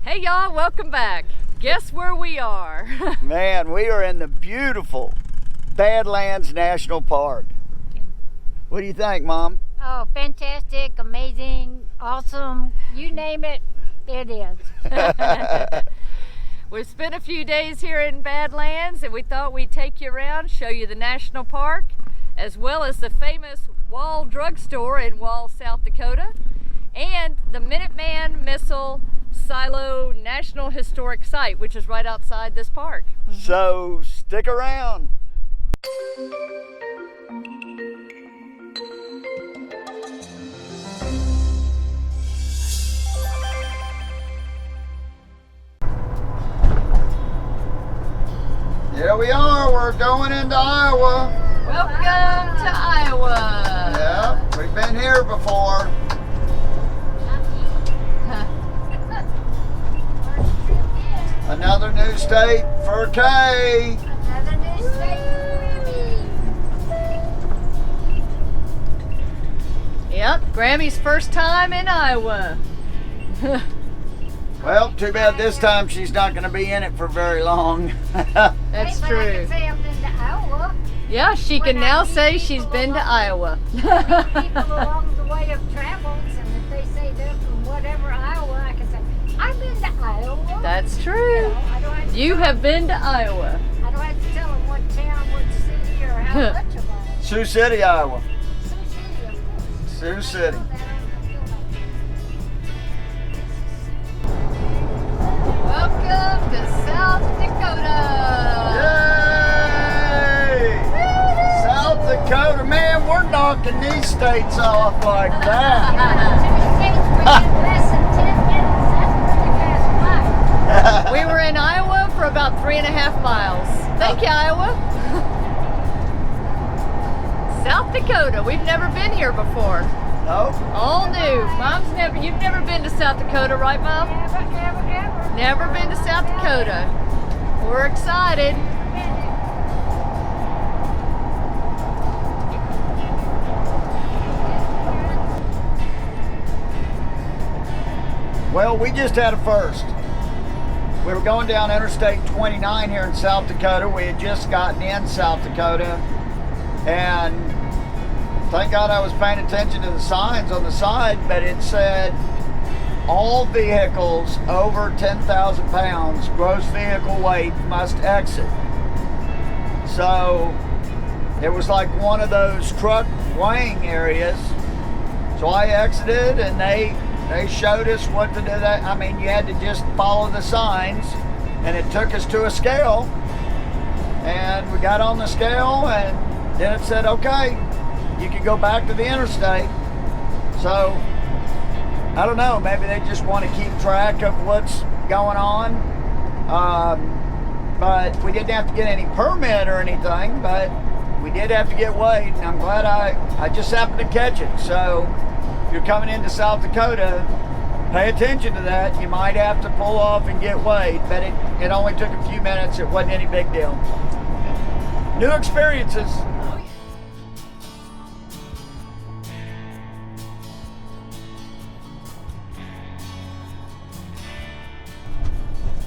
Hey y'all, welcome back. Guess where we are? Man, we are in the beautiful Badlands National Park. What do you think, Mom? Oh, fantastic, amazing, awesome, you name it, it is. We've spent a few days here in Badlands and we thought we'd take you around, show you the national park, as well as the famous Wall drugstore in Wall, South Dakota, and the Minuteman Missile Silo National Historic Site, which is right outside this park. So stick around. Here we are, we're going into Iowa. Welcome to Iowa. Yeah, we've been here before. Another new state for Kay. Another new state for Grammy. Yep, Grammy's first time in Iowa. Well, too bad this time she's not going to be in it for very long. That's Hey, but I true. can say I've been to Iowa. Yeah, she can now say she's been to Iowa. People along the way have traveled, and if they say they're from whatever Iowa, I can say, I've been to Iowa. That's You true. know, I don't have to You tell have been to Iowa. them- I don't have to tell them what town, what city, or how much of it. Sioux City, Iowa. Sioux City, of course. Sioux City. Welcome to South Dakota. Yay! South Dakota, man, we're knocking these states off like that. Two states within less than 10 minutes. That's pretty fast flight. We were in Iowa for about 3.5 miles. Thank you, Iowa. South Dakota. We've never been here before. No? All new. You've never been to South Dakota, right, Mom? Ever. Never been to South Dakota. We're excited. Well, we just had a first. We were going down Interstate 29 here in South Dakota. We had just gotten in South Dakota, and thank God I was paying attention to the signs on the side, but it said all vehicles over 10,000 pounds gross vehicle weight must exit. So it was like one of those truck weighing areas. So I exited, and they showed us what to do. That, I mean, you had to just follow the signs, and it took us to a scale, and we got on the scale, and then it said, okay, you can go back to the interstate. So I don't know, maybe they just want to keep track of what's going on. But we didn't have to get any permit or anything, but we did have to get weighed, and I'm glad I just happened to catch it. So if you're coming into South Dakota, pay attention to that. You might have to pull off and get weighed, but it only took a few minutes. It wasn't any big deal. New experiences.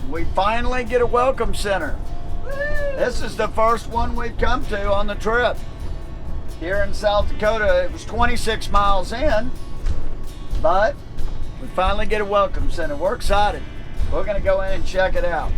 We finally get a welcome center. This is the first one we've come to on the trip. Here in South Dakota, it was 26 miles in, but we finally get a welcome center. We're excited. We're gonna go in and check it out.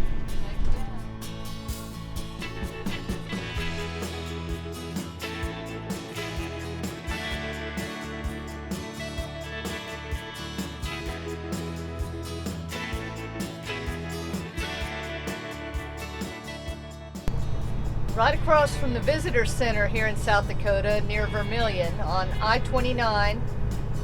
Right across from the Visitor Center here in South Dakota, near Vermilion on I-29,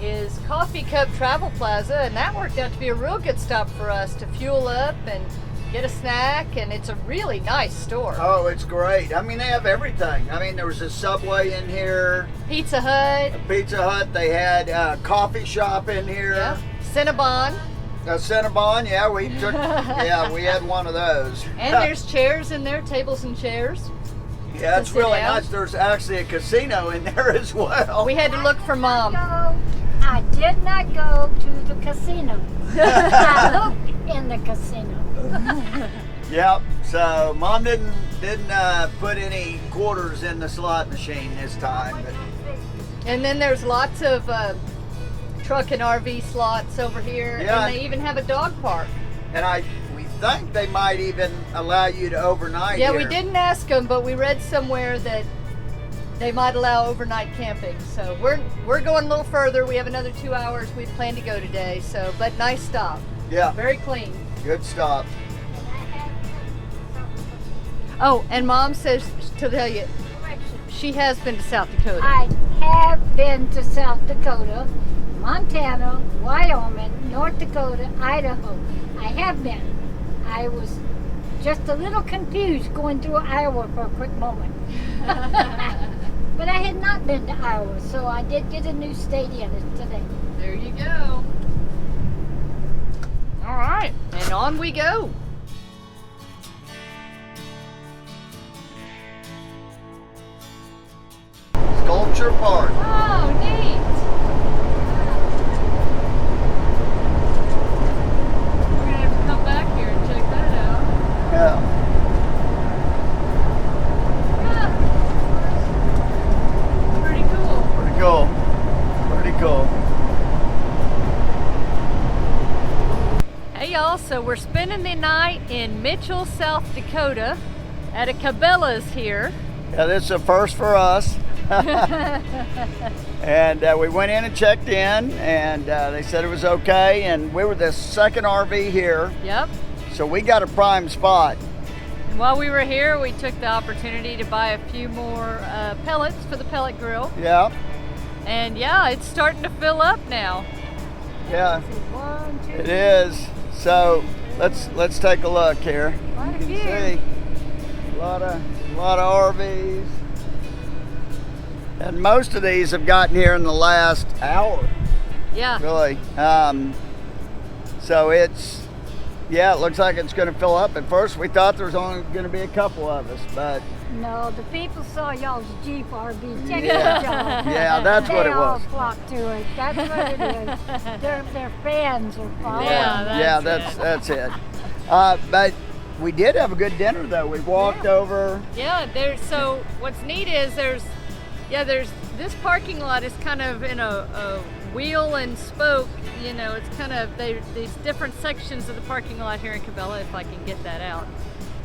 is Coffee Cup Travel Plaza, and that worked out to be a real good stop for us to fuel up and get a snack, and it's a really nice store. Oh, it's great. I mean, they have everything. I mean, there was a Subway in here, Pizza Hut, a Pizza Hut. They had a coffee shop in here. yeah, Cinnabon, A Cinnabon, yeah, we took, yeah, we had one of those. and there's chairs in there, tables and chairs. Yeah, it's to sit really down. nice. There's actually a casino in there as well. We had to look for Mom. I did not go to the casino. I looked in the casino. Yep. So Mom didn't put any quarters in the slot machine this time. But And then there's lots of truck and RV slots over here, Yeah. and they even have a dog park. and we think they might even allow you to overnight. Yeah, here. we didn't ask them, but we read somewhere that they might allow overnight camping. So we're going a little further. We have another 2 hours we plan to go today. So, but nice stop. Yeah. Very clean. Good stop. Oh, and Mom says to tell you, she has been to South Dakota. I have been to South Dakota, Montana, Wyoming, North Dakota, Idaho. I have been. I was just a little confused going through Iowa for a quick moment. But I had not been to Iowa, so I did get a new state in it today. There you go. All right, and on we go. Sculpture Park. Oh, neat. We're gonna have to come back here and check that out. Yeah. Yeah. Pretty cool. Pretty cool. Pretty cool. Hey y'all, so we're spending the night in Mitchell, South Dakota at a Cabela's here. Yeah, this is a first for us. And we went in and checked in, and they said it was okay, and we were the second RV here, Yep. so we got a prime spot. And while we were here, we took the opportunity to buy a few more pellets for the pellet grill. Yeah, And yeah, it's starting to fill up now. yeah, 1, 2, it is. So let's take a look here. quite a You few. can see a lot of RVs, and most of these have gotten here in the last hour. Yeah. Really. So it's, yeah, it looks like it's going to fill up. At first we thought there was only going to be a couple of us, but No, the people saw y'all's Jeep RV. Check Yeah. it out, y'all. yeah, that's what it They all was. flock to it. That's what it is. Their fans are following. Yeah, That's it. But we did have a good dinner though. We walked over. Yeah, so what's neat is there's this parking lot is kind of in a wheel and spoke, you know, it's kind of these different sections of the parking lot here in Cabela, if I can get that out.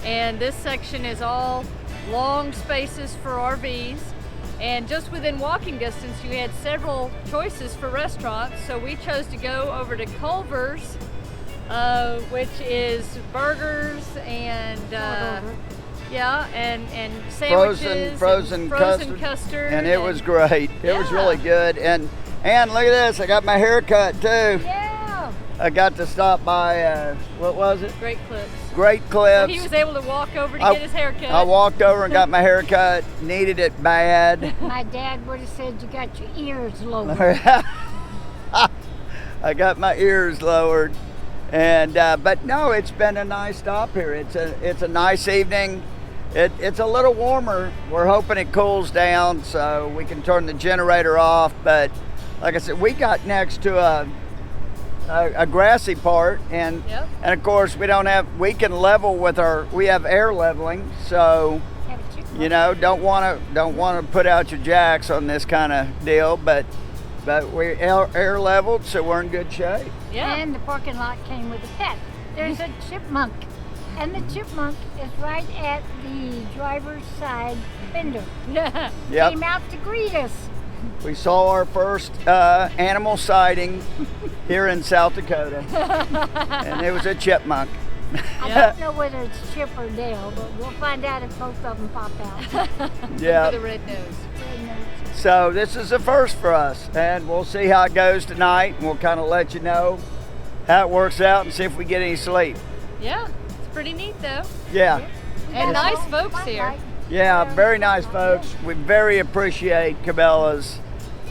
And this section is all long spaces for RVs, and just within walking distance you had several choices for restaurants, so we chose to go over to Culver's, which is burgers and yeah, and sandwiches, frozen custard, and it was great. It was really good. And look at this, I got my hair cut too. Yeah. I got to stop by what was it? Great clips. Great So Clips. he was able to walk over to get his hair cut. I walked over and got my hair cut. Needed it bad. My dad would have said you got your ears lowered. I got my ears lowered, and but no, it's been a nice stop here. It's a nice evening. It's a little warmer. We're hoping it cools down so we can turn the generator off. But like I said, we got next to a grassy part, and Yep. and of course we can level with we have air leveling, so you know don't want to put out your jacks on this kind of deal, but we're air leveled, so we're in good shape. Yeah. And the parking lot came with a pet. There's a chipmunk. And the chipmunk is right at the driver's side fender. Yeah. Yep. Came out to greet us. We saw our first animal sighting here in South Dakota, and it was a chipmunk. I don't know whether it's Chip or Dale, but we'll find out if both of them pop out. Yeah. For the red nose. So this is the first for us, and we'll see how it goes tonight, and we'll kind of let you know how it works out and see if we get any sleep. Yeah. It's pretty neat though. Yeah. We And got a nice long folks spotlight. here. Yeah, very nice folks. We very appreciate Cabela's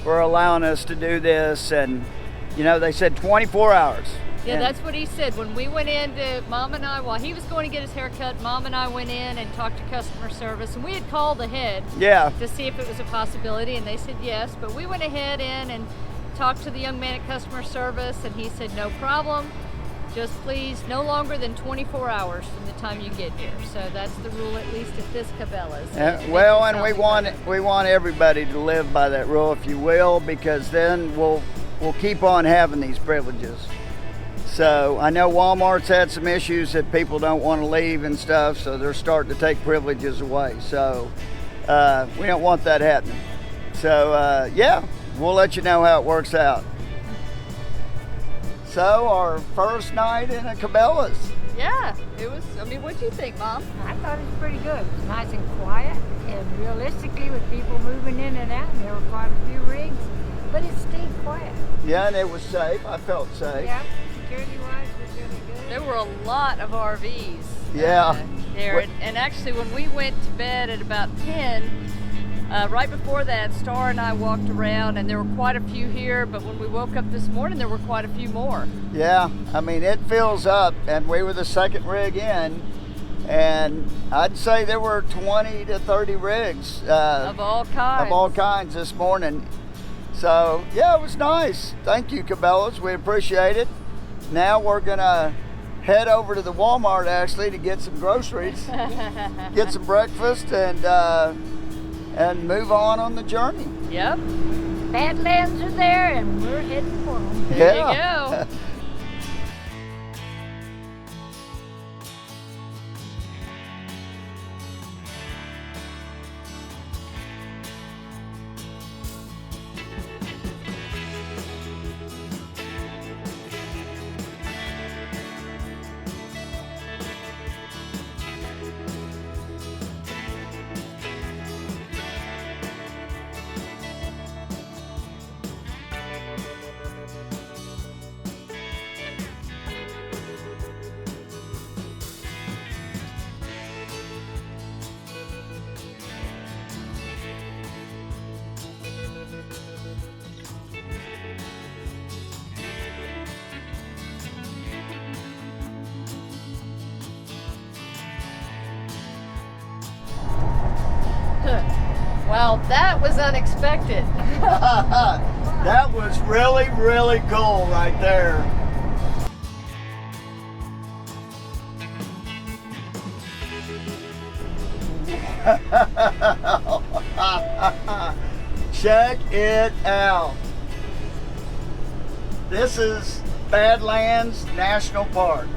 for allowing us to do this, and you know, they said 24 hours. Yeah, And- that's what he said. When we went in to Mom and I, while he was going to get his hair cut, Mom and I went in and talked to customer service, and we had called ahead Yeah. to see if it was a possibility, and they said yes. But we went ahead in and talked to the young man at customer service, and he said no problem. Just please, no longer than 24 hours from the time you get here. So that's the rule, at least at this Cabela's. Well, and we want everybody to live by that rule, if you will, because then we'll keep on having these privileges. So I know Walmart's had some issues that people don't want to leave and stuff, so they're starting to take privileges away. So we don't want that happening. So yeah, we'll let you know how it works out. So our first night in a Cabela's. Yeah, it was, I mean, what'd you think, Mom? I thought it was pretty good. It was nice and quiet, and realistically with people moving in and out, and there were quite a few rigs, but it stayed quiet. Yeah, and it was safe. I felt safe. Yeah, security-wise was really good. There were a lot of RVs Yeah. there. And actually, when we went to bed at about 10, right before that, Star and I walked around, and there were quite a few here, but when we woke up this morning, there were quite a few more. Yeah, I mean, it fills up, and we were the second rig in, and I'd say there were 20 to 30 rigs. Of all kinds. Of all kinds this morning. So, yeah, it was nice. Thank you, Cabela's. We appreciate it. Now we're going to head over to the Walmart, actually, to get some groceries, get some breakfast, and move on the journey. Yep. Badlands are there, and we're heading for them. There you go. Well, that was unexpected. That was really, really cool right there. Check it out. This is Badlands National Park.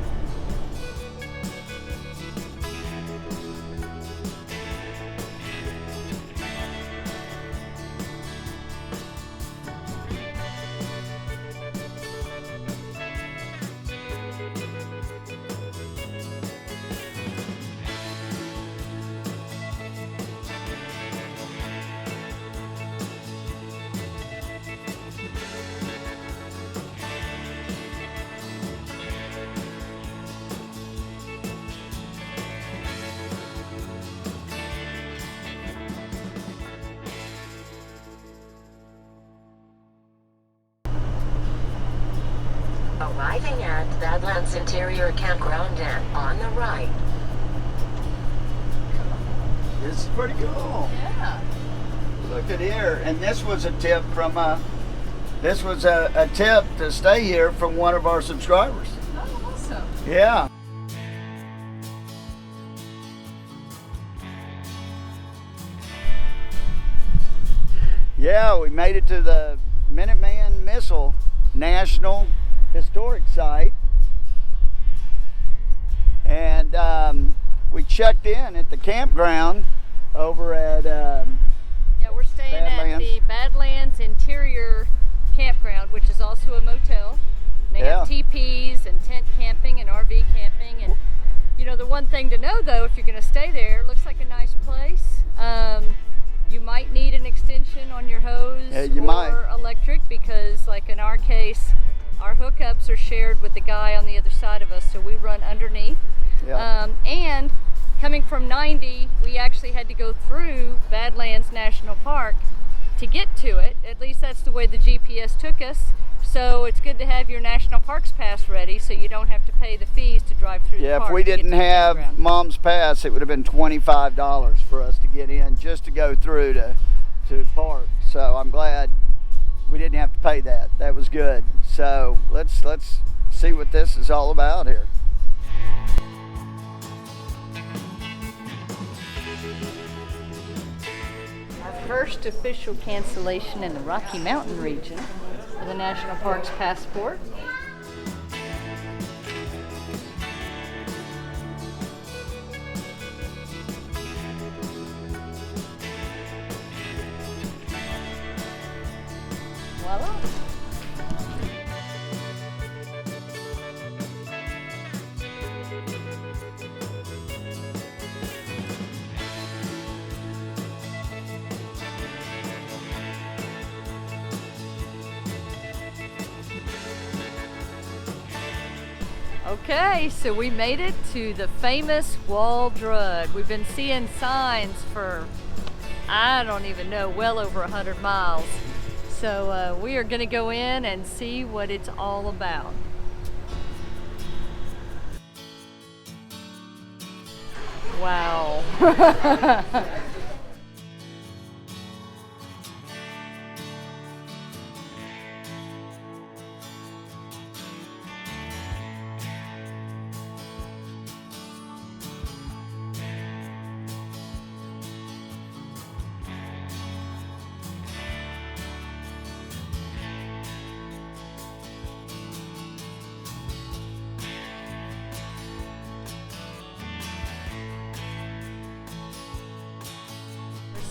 Arriving at Badlands Interior Campground and on the right. This is pretty cool. Yeah. Look at here. And this was a tip from a tip to stay here from one of our subscribers. Oh, awesome. Yeah. Yeah, we made it to the Minuteman Missile National Historic Site, and we checked in at the campground over at Yeah, we're staying at the Badlands Interior Campground, which is also a motel. They have teepees and tent camping and RV camping, and you know, the one thing to know though, if you're going to stay there, it looks like a nice place. You might need an extension on your hose or electric, because like in our case, our hookups are shared with the guy on the other side of us, so we run underneath. Yeah. And coming from 90, we actually had to go through Badlands National Park to get to it. At least that's the way the GPS took us. So it's good to have your National Parks Pass ready, so you don't have to pay the fees to drive through the park. Yeah, if we didn't have Mom's Pass, it would have been $25 for us to get in, just to go through to the park. So I'm glad we didn't have to pay that. That was good. So let's see what this is all about here. Our first official cancellation in the Rocky Mountain region for the National Park's passport. Voila. Okay, so we made it to the famous wall drug. We've been seeing signs for, I don't even know, well over 100 miles. So we are going to go in and see what it's all about. Wow.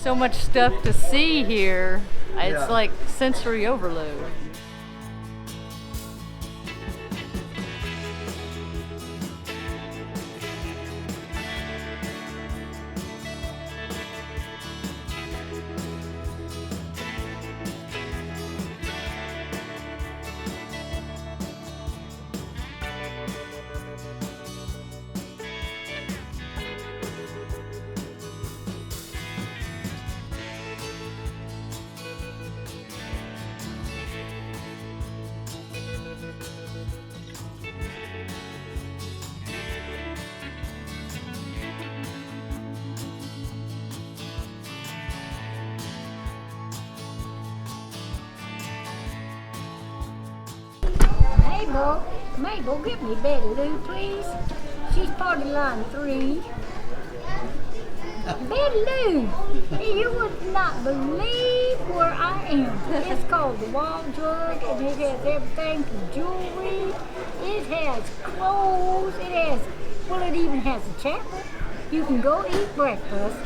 So much stuff to see here. It's Yeah. like sensory overload. Mabel, get me Betty Lou, please. She's part of line 3. Betty Lou, you would not believe where I am. It's called the Wall Drug, and it has everything from jewelry. It has clothes. It even has a chapel. You can go eat breakfast.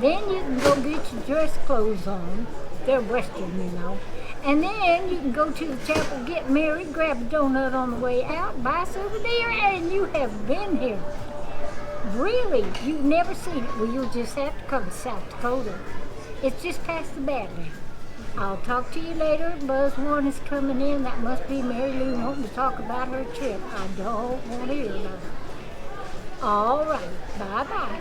Then you can go get your dress clothes on. They're Western, you know. And then you can go to the chapel, get married, grab a donut on the way out, buy a souvenir, and you have been here. Really, you've never seen it. Well, you'll just have to come to South Dakota. It's just past the Badlands. I'll talk to you later. Buzz 1 is coming in. That must be Mary Lou wanting to talk about her trip. I don't want to hear about it. All right, bye-bye.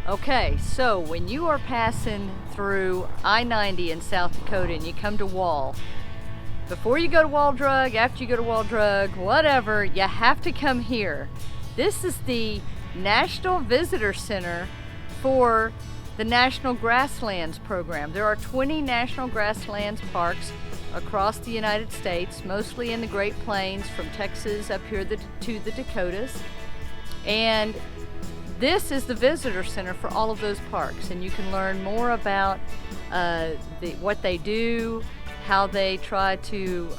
Okay, so when you are passing through I-90 in South Dakota and you come to Wall, before you go to Wall Drug, after you go to Wall Drug, whatever, you have to come here. This is the National Visitor Center for the National Grasslands program. There are 20 National Grasslands parks across the United States, mostly in the Great Plains from Texas up here to the Dakotas. And this is the visitor center for all of those parks, and you can learn more about what they do, how they try to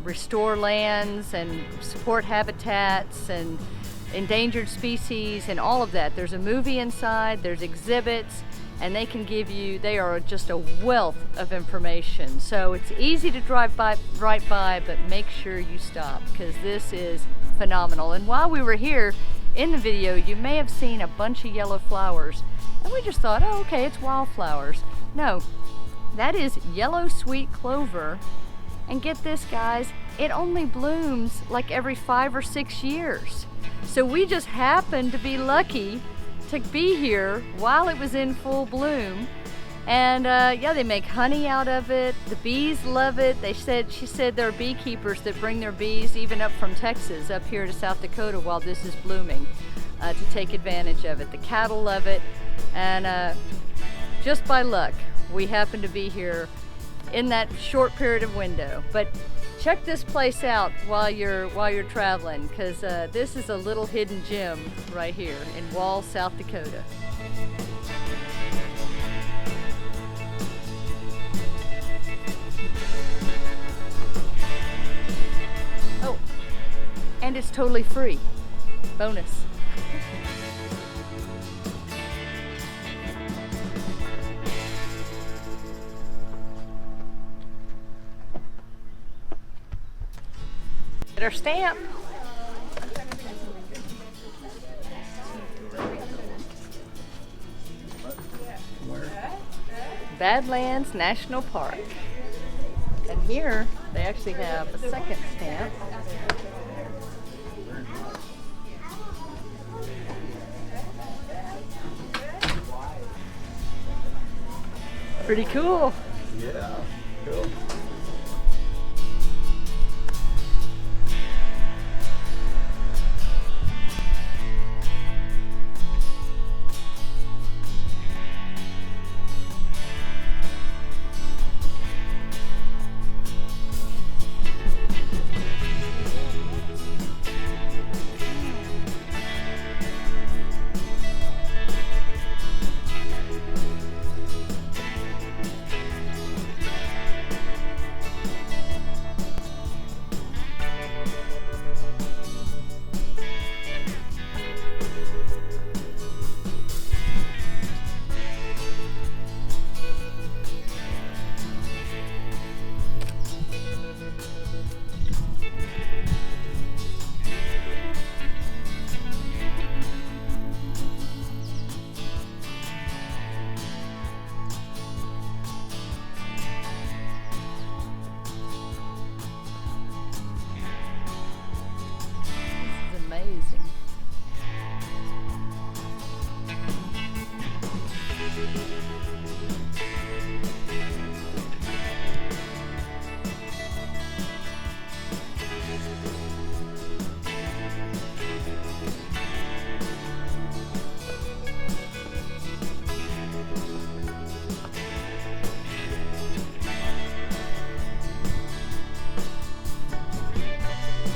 restore lands and support habitats and endangered species and all of that. There's a movie inside, there's exhibits, and they are just a wealth of information. So it's easy to drive right by, but make sure you stop because this is phenomenal. And while we were here, in the video, you may have seen a bunch of yellow flowers. And we just thought, oh, okay, it's wildflowers. No, that is yellow sweet clover. And get this, guys, it only blooms like every 5 or 6 years. So we just happened to be lucky to be here while it was in full bloom. And yeah, they make honey out of it. The bees love it. She said there are beekeepers that bring their bees even up from Texas up here to South Dakota while this is blooming to take advantage of it. The cattle love it. And just by luck, we happen to be here in that short period of window. But check this place out while you're traveling, because this is a little hidden gem right here in Wall, South Dakota. Oh, and it's totally free. Bonus. Get our stamp. Badlands National Park. And here they actually have a second stamp. Pretty cool. Yeah, cool.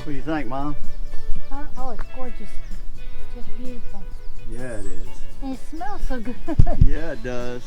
What do you think, Mom? Oh, it's gorgeous. Just beautiful. Yeah, it is. And it smells so good. Yeah, it does.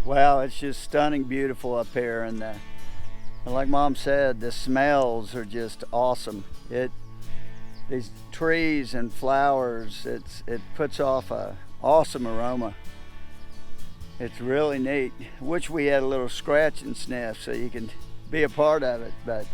Well, it's just stunning, beautiful up here, and like Mom said, the smells are just awesome. These trees and flowers, it puts off a awesome aroma. It's really neat. Wish we had a little scratch and sniff so you can be a part of it, but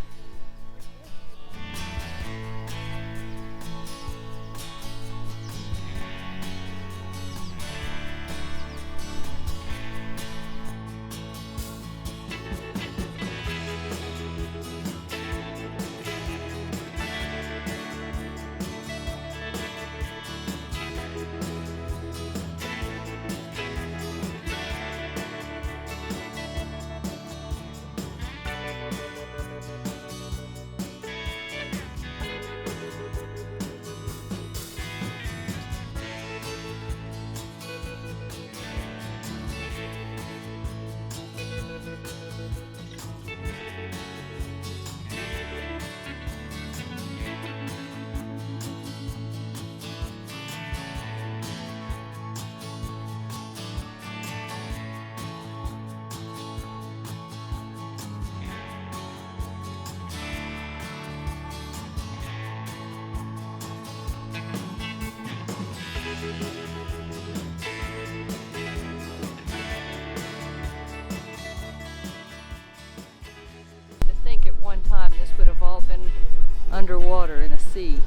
underwater in a sea.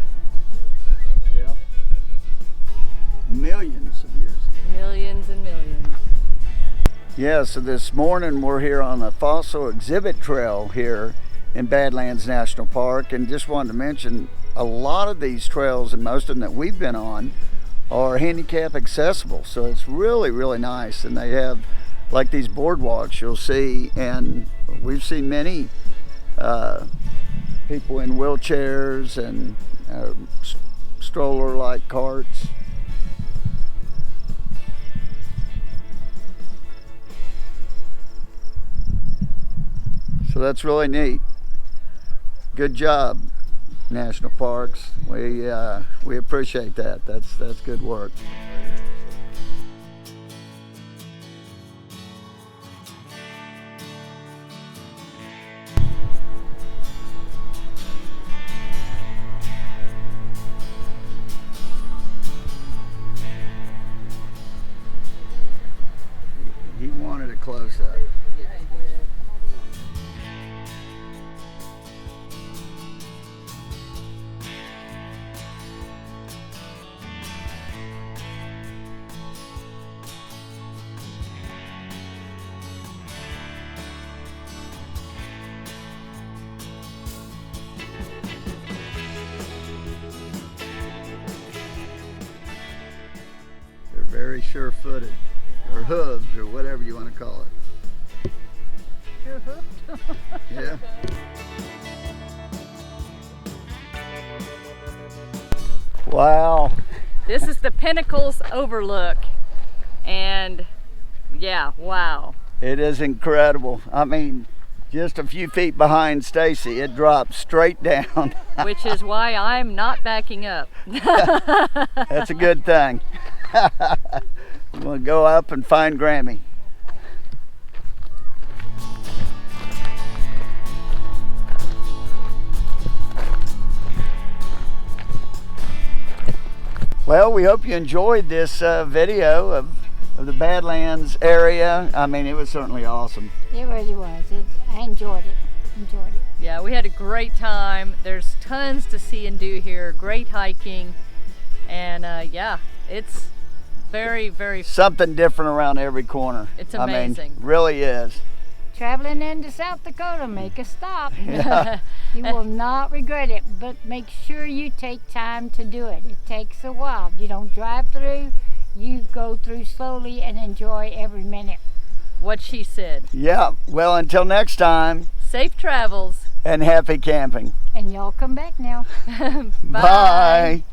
Yeah. Millions of years ago. Millions and millions. Yeah, so this morning we're here on the fossil exhibit trail here in Badlands National Park, and just wanted to mention a lot of these trails, and most of them that we've been on, are handicap accessible, so it's really, really nice. And they have like these boardwalks you'll see, and we've seen many people in wheelchairs and stroller-like carts. So that's really neat. Good job, National Parks. We appreciate that. That's good work. He wanted a close-up. They're very sure-footed, or hooves, or whatever you want to call it. Sure hooked. Yeah. Wow. This is the Pinnacles Overlook, and yeah, wow. It is incredible. I mean, just a few feet behind Stacy, it drops straight down. Which is why I'm not backing up. That's a good thing. I'm gonna go up and find Grammy. Well, we hope you enjoyed this video of the Badlands area. I mean, it was certainly awesome. It really was. I enjoyed it. Enjoyed it. Yeah, we had a great time. There's tons to see and do here. Great hiking, and yeah, it's very, very. Something different around every corner. It's amazing. I mean, really is. Traveling into South Dakota, make a stop. Yeah. You will not regret it, but make sure you take time to do it. It takes a while. You don't drive through, you go through slowly and enjoy every minute. What she said. Yeah, well, until next time, Safe travels. and happy camping. And y'all come back now. Bye. Bye.